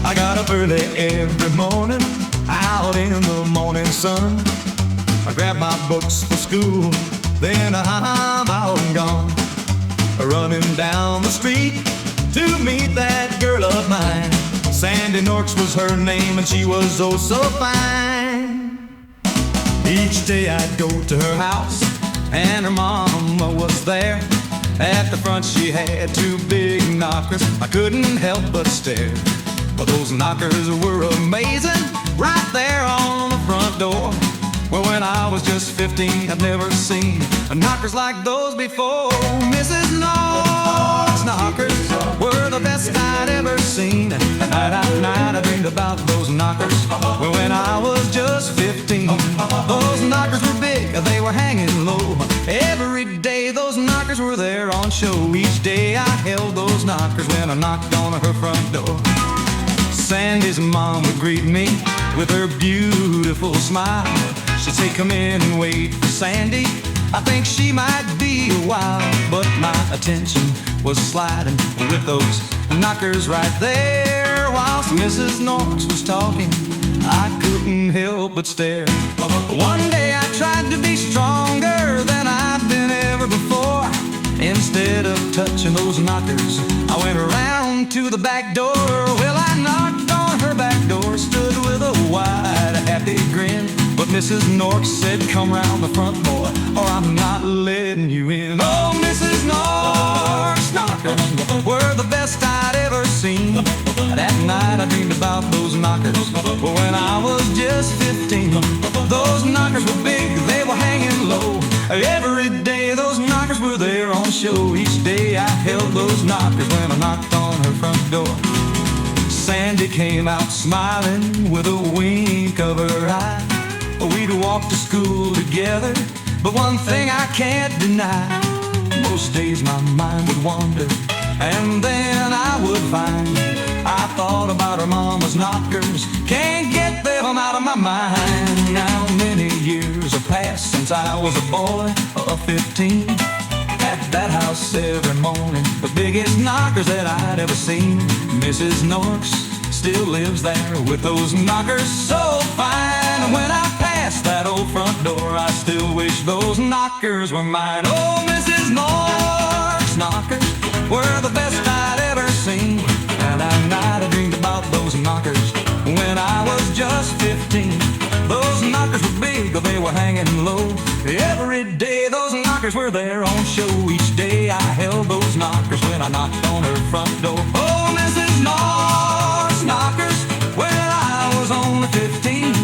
I got up early every morning, out in the morning sun. I grab my books for school, then I'm out and gone. Running down the street to meet that girl of mine. Sandy Norks was her name, and she was oh so fine. Each day I'd go to her house, and her mama was there. At the front she had two big knockers, I couldn't help but stare. But those knockers were amazing, right there on the front door. Well, when I was just 15, I'd never seen knockers like those before. Mrs. Norks knockers were the best I'd ever seen. Night after night I dreamed about those knockers. Well, when I was just 15, those knockers were big, they were hanging low. Every day those knockers were there on show. Each day I held those knockers when I knocked on her front door. Sandy's mom would greet me with her beautiful smile. She'd say, come in and wait for Sandy, I think she might be a while. But my attention was sliding with those knockers right there. Whilst Mrs. Norks was talking, I couldn't help but stare. One day I tried to be stronger than I'd been ever before. Instead of touching those knockers, I went around to the back door. Well, I knocked on her back door, stood with a wide, happy grin. But Mrs. Norks said, come round the front, boy, or I'm not letting you in. Oh, Mrs. Norks knockers were the best I'd ever seen. That night I dreamed about those knockers, but when I was just 15, those knockers were big, they were hanging low. Every day those knockers were there on show. Each day I held those knockers when I knocked on her front door. Sandy came out smiling with a wink of her eye. We'd walk to school together, but one thing I can't deny, most days my mind would wander, and then I would find I thought about her mama's knockers, can't get them out of my mind. Now many years have passed since I was a boy of 15. At that house every morning, the biggest knockers that I'd ever seen. Mrs. Norks still lives there with those knockers so fine. And when I pass that old front door, I still wish those knockers were mine. Oh, Mrs. Norks knockers were the best I'd ever seen. And that night I dreamed about those knockers when I was just 15. Those knockers were big, they were hanging low. Every day those knockers were there on show. Each day I held those knockers when I knocked on her front door. Oh, Mrs. Norks knockers, when I was only 15.